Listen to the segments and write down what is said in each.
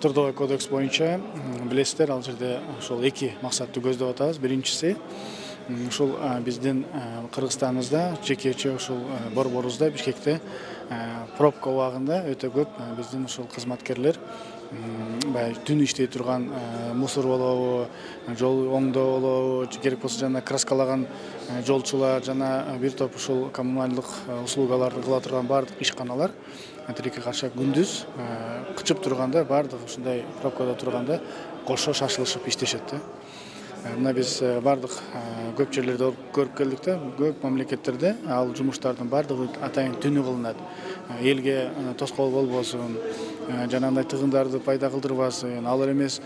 Трудовой кодекс боюнча билесиздер, ал жерде ошол эки максатты көздөп атабыз. Биринчиси ушул биздин Кыргызстаныбызда жекече ушул борборубузда Бишкекте пробка убагында өтө көп биздин ушул кызматкерлер түн иштей турган мусор болобу, жол оңдоо болобу, керек болсо жана краскалаган жолчулар жана бир топ ушул коммуналдык услугаларды кыла турган бардык ишканалар тилекке каршы күндүз кычып турганда бардык ушундай пробкада турганда кошо шашылышып иштешет. Мына биз бардык көп жерлерде көрүп келдик да, көп мамлекеттерде ал жумуштардын бардыгы атайын түнү кылынат. Элге тоскоол болбосун, жанагындай тыгындарды пайда кылдырбасын, ал эле эмес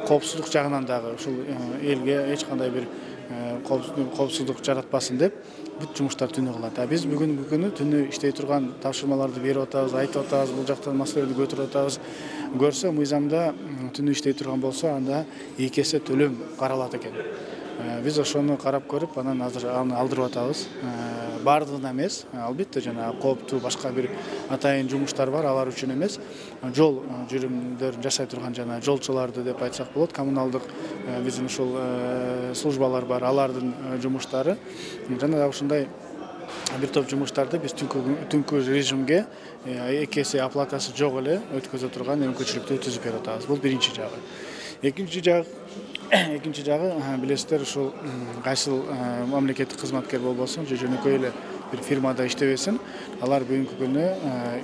коопсуздук жагынан дагы ушул элге эч кандай бир коопсуздук жаратпасын деп бүт жумуштар түнү кылат. Биз бүгүнкү күнү түнү иштей турган тапшырмаларды берип атабыз, айтып атабыз, бул жактан маселелерди көтөрүп атабыз. Көрсө мыйзамда түнү иштей турган болсо анда 2 эсе төлөм каралат экен. Биз ошону карап көрүп, анан азыр аны алдырып атабыз. Бардыгына эмес, албетте жана кооптуу башка бир атайын жумуштар бар, алар үчүн эмес. Жол жүрүмдөрүн жашай турган жана жолчуларды деп айтсак болот, коммуналдык биздин ушул службалар бар, алардын жумуштары жана да ушундай бир топ жумуштарды биз түнкү режимге 2 эсе оплатасы жок эле өткөзө турган мүмкүнчүлүктү түзүп берип атабыз. Бул биринчи жагы. Экинчи жагы билесиздер, ушул кайсыл мамлекеттик кызматкер болбосун, же жөнөкөй эле бир фирмада иштебесин, алар бүгүнкү күнү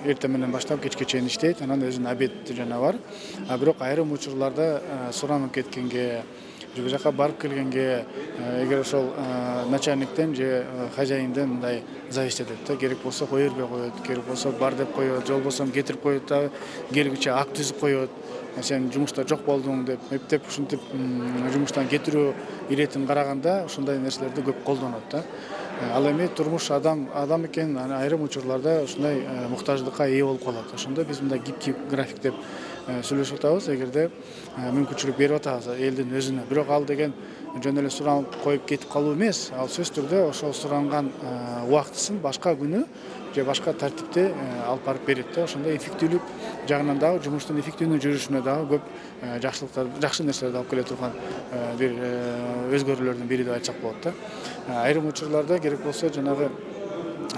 эртең менен баштап кечке чейин иштейт, анан өзүнүн обед жана бар. Бирок айрым учурларда суранып кеткенге, бул жака барып келгенге, эгер ошол начальниктен же хозяинден мындай зависит этет. Керек болсо кое бербей коет, керек болсо бар деп коет, же болбосо кетирип коет да, келгиче акт түзүп коет. Сен жумушта жок болдуң деп, эптеп ушинтип жумуштан кетирүү иретин караганда ушундай нерселерди көп колдонот да. Ал эми турмуш адам экен, айрым учурларда ушундай муктаждыкка ээ болуп калат. Ошондо биз мындай гибкий график деп сүйлөшүп атабыз, эгерде мүмкүнчүлүк берип атабыз элдин өзүнө. Бирок ал деген жөн эле суранып коюп кетип калуу эмес, ал сөзсүз түрдө ошол суранган убактысын башка күнү же башка тартипте алып барып берет да. Ошондо эффективдүүлүк жагынан дагы жумуштун эффективдүү жүрүшүнө дагы көп жакшы нерселерди алып келе турган бир өзгөрүүлөрдүн бири деп айтсак болот да. Айрым учурларда керек болсо жанагы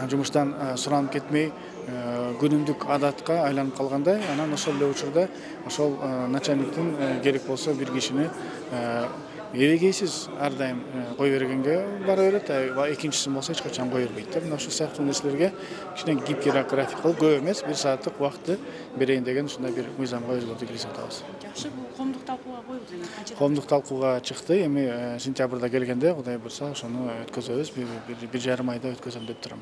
жумуштан суранып кетмей күнүмдүк адатка айланып калгандай, анан ошол эле учурда ошол начальниктин керек болсо бир кишини эбегейсиз ар дайым кой бергенге бара берет, экинчисин болсо эч качан кой бербейт. Мына ушул сыяктуу нерселерге кичине гибкий график кылып, көп эмес, 1 сааттык убакытты берейин деген ушундай бир мыйзамга өзгөртүү киргизип атабыз. Жакшы, бул коомдук талкууга коюлду эми канча? Коомдук талкууга чыкты, эми сентябрда келгенде Кудай буйрса ошону өткөзөбүз, 1,5 айда өткөзөм деп турам.